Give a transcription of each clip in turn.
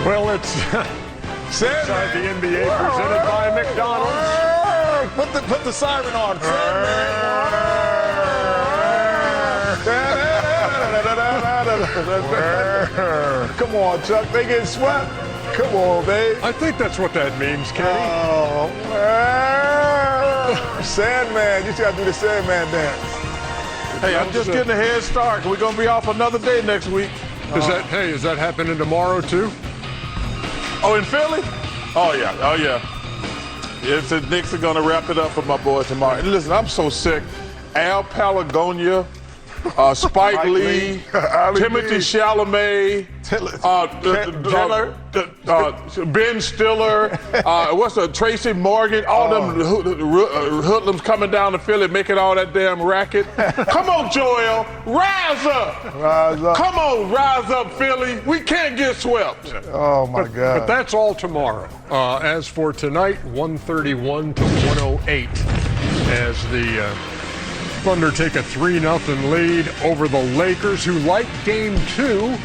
Well, it's inside the NBA presented by McDonald's. Put the siren on. Come on, Chuck. They get swept. Come on, babe. I think that's what that means, Kenny. Oh, Sandman. You got to do the Sandman dance. Hey, I'm just getting a head start. We're going to be off another day next week. Is that happening tomorrow, too? Oh, in Philly? Oh, yeah. Oh, yeah. It's the Knicks are going to wrap it up for my boys tomorrow. And listen, I'm so sick. Al Palagonia, Spike Lee, Timothy Chalamet, Ben Stiller, Tracy Morgan, all them hoodlums coming down to Philly making all that damn racket. Come on, Joel, rise up. Rise up. Come on, rise up, Philly. We can't get swept. Oh, my God. But that's all tomorrow. As for tonight, 131 to 108 as the Thunder take a 3-0 lead over the Lakers, who, like Game 2,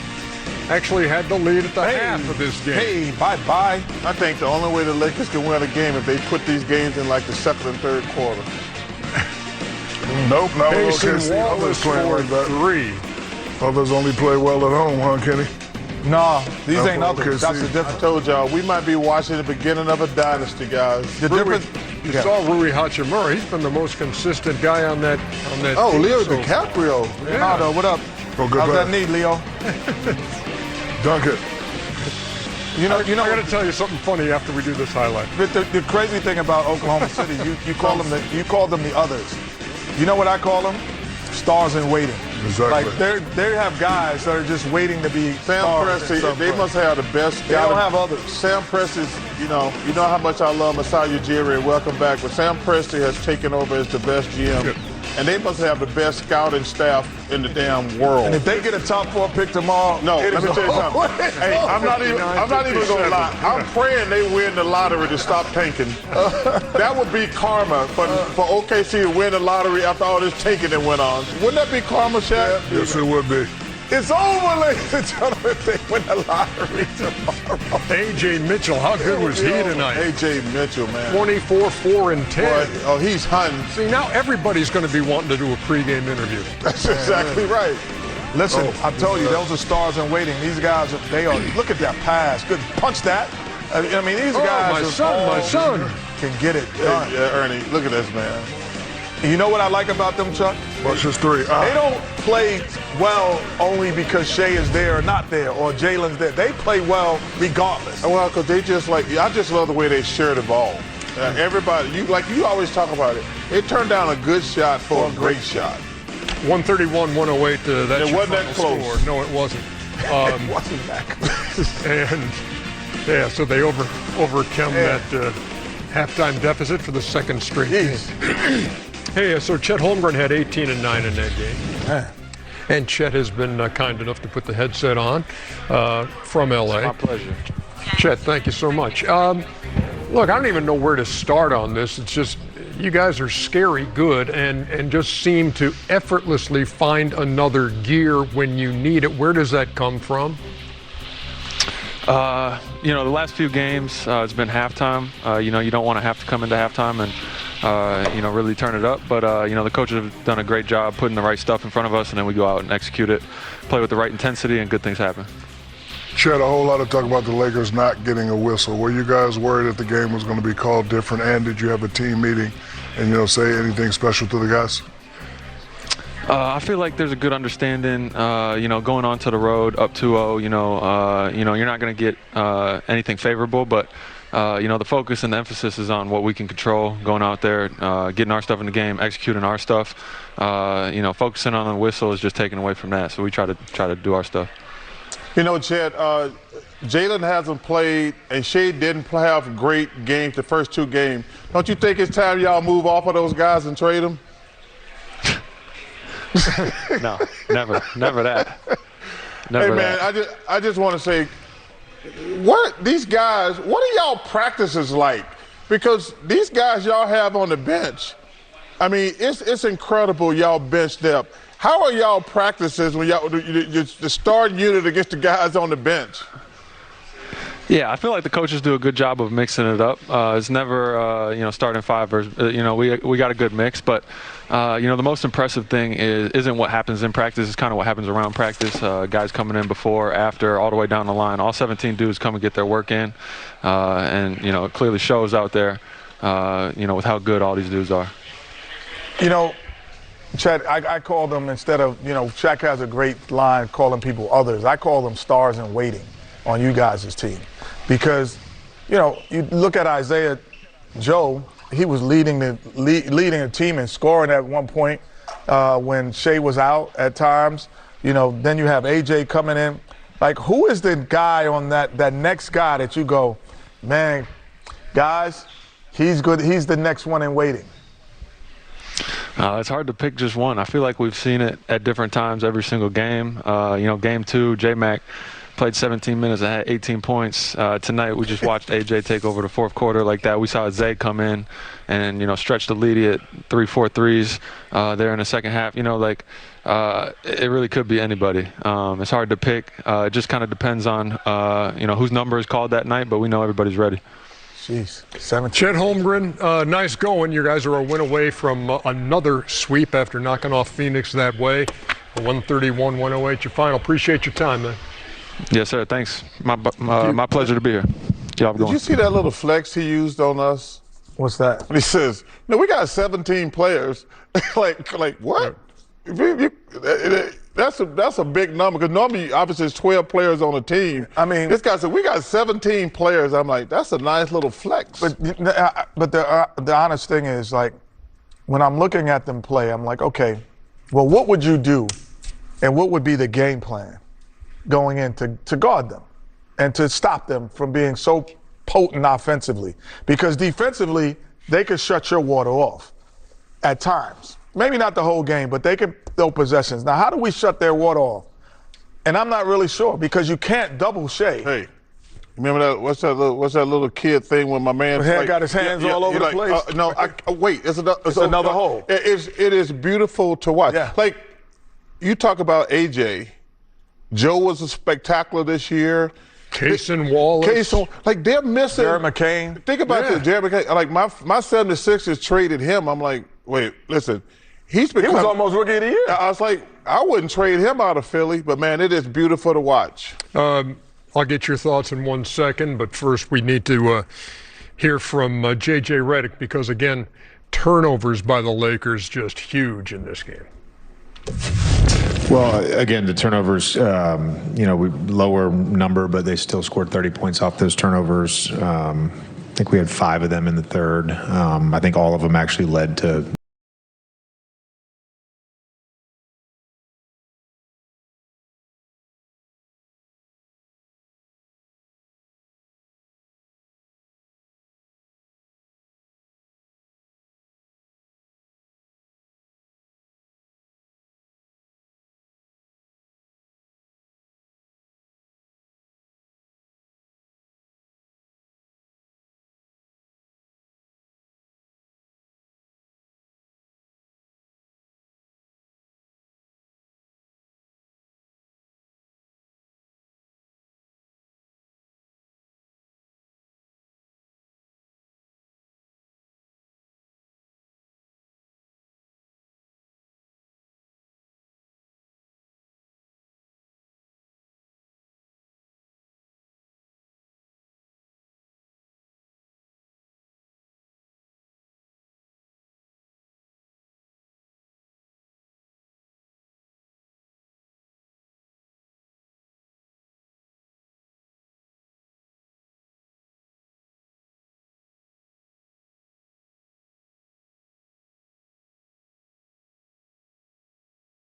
actually had the lead at the half of this game. Hey, bye-bye. I think the only way the Lakers can win a game if they put these games in like the second and third quarter. Nope, not with Mason OKC. Others Wallace playing for like that. 3. Others only play well at home, huh, Kenny? No, these Not ain't for others. That's the OKC. I difference. told y'all, we might be watching the beginning of a dynasty, guys. The difference. You saw Rui Hachimura. He's been the most consistent guy on that Oh, team. Leo So- DiCaprio. Ronaldo, what up? Oh, good How's that pass. knee, Leo? Dunk it. You know. I got to tell you something funny after we do this highlight. But the crazy thing about Oklahoma City, you call them the others. You know what I call them? Stars in waiting. Exactly. Like they have guys that are just waiting to be Sam stars. Presti, at some they point. must have the best. They don't have others. Sam Presti's, you know how much I love Masai Ujiri, and welcome back. But Sam Presti has taken over as the best GM, and they must have the best scouting staff in the damn world. And if they get a top 4 pick tomorrow, No, it let is me tell you over. something. Hey, I'm not even gonna lie. I'm praying they win the lottery to stop tanking. That would be karma for OKC to win the lottery after all this tanking that went on. Wouldn't that be karma, Shaq? Yes, it would be. It's over, ladies and gentlemen, if they win the lottery tomorrow. A.J. Mitchell, how good was he tonight? A.J. Mitchell, man. 24, 4, and 10. Boy, oh, he's hunting. See, now everybody's going to be wanting to do a pregame interview. That's exactly right. Listen, I told you, those are stars in waiting. These guys, they are. Look at that pass. Good punch that. I mean, these guys. My son. can get it done. Yeah, Ernie, look at this, man. You know what I like about them, Chuck? Watch this 3. They don't play well only because Shea is there or not there, or Jalen's there. They play well regardless. Well, because they just I just love the way they share the ball. Everybody, you always talk about it. They turned down a good shot for a great shot. 131-108. That's It wasn't that close. score. No, it wasn't. It wasn't that close. And yeah, so they overcome that halftime deficit for the second straight game. Hey, so Chet Holmgren had 18 and 9 in that game. And Chet has been kind enough to put the headset on from LA. My pleasure. Chet, thank you so much. Look, I don't even know where to start on this. It's just you guys are scary good and just seem to effortlessly find another gear when you need it. Where does that come from? The last few games, it's been halftime. You don't want to have to come into halftime and, really turn it up. But, the coaches have done a great job putting the right stuff in front of us, and then we go out and execute it, play with the right intensity, and good things happen. Chet, a whole lot of talk about the Lakers not getting a whistle. Were you guys worried that the game was going to be called different? And did you have a team meeting and, say anything special to the guys? I feel like there's a good understanding, going onto the road up 2-0, you're not going to get anything favorable, but, the focus and the emphasis is on what we can control, going out there, getting our stuff in the game, executing our stuff. Focusing on the whistle is just taken away from that, so we try to do our stuff. Chet, Jaylen hasn't played, and Shea didn't have great games the first 2 games. Don't you think it's time y'all move off of those guys and trade them? No, never that. Never hey, man, that. I just want to say, what are y'all practices like? Because these guys y'all have on the bench, I mean, it's incredible y'all bench depth. How are y'all practices when y'all the starting unit against the guys on the bench? Yeah, I feel like the coaches do a good job of mixing it up. It's never, starting five or, we got a good mix. But, the most impressive thing isn't what happens in practice. It's kind of what happens around practice. Guys coming in before, after, all the way down the line. All 17 dudes come and get their work in. And, it clearly shows out there, with how good all these dudes are. Chet, I call them, instead of, Shaq has a great line calling people others. I call them stars in waiting on you guys' team. Because, you look at Isaiah Joe, he was leading the team in scoring at one point when Shea was out at times. Then you have AJ coming in. Like, who is the guy on that next guy that you go, man, guys, he's good. He's the next one in waiting. It's hard to pick just one. I feel like we've seen it at different times every single game. Game 2, J-Mac played 17 minutes and had 18 points. Tonight we just watched AJ take over the fourth quarter like that. We saw Zay come in and, stretch the lead at 3-4 threes there in the second half. It really could be anybody. It's hard to pick. It just kind of depends on, whose number is called that night, but we know everybody's ready. Jeez, 17. Chet Holmgren, nice going. You guys are a win away from another sweep after knocking off Phoenix that way. 131-108 your final. Appreciate your time, man. Yes, sir. Thanks. My pleasure to be here. Did you see that little flex he used on us? What's that? He says, we got 17 players. like what? That's a big number, because normally, obviously, it's 12 players on a team. I mean, this guy said, we got 17 players. I'm like, that's a nice little flex. But the honest thing is, like, when I'm looking at them play, I'm like, okay, well, what would you do, and what would be the game plan going in to guard them and to stop them from being so potent offensively? Because defensively, they could shut your water off at times. Maybe not the whole game, but they can throw possessions. Now, how do we shut their water off? And I'm not really sure, because you can't double Shea. Hey, remember that? What's that little kid thing when my man got his hands all over the place? Wait, it's another hole. It is beautiful to watch. Yeah. Like, you talk about AJ. Joe was a spectacular this year. Case and Wallace. Like, they're missing. Jared McCain. Think about this, Jared McCain. Like, my 76ers traded him. I'm like, wait, listen. He was almost Rookie of the Year. I was like, I wouldn't trade him out of Philly, but, man, it is beautiful to watch. I'll get your thoughts in 1 second, but first we need to hear from J.J. Redick, because, again, turnovers by the Lakers just huge in this game. Well, again, the turnovers, we lower number, but they still scored 30 points off those turnovers. I think we had 5 of them in the third. I think all of them actually led to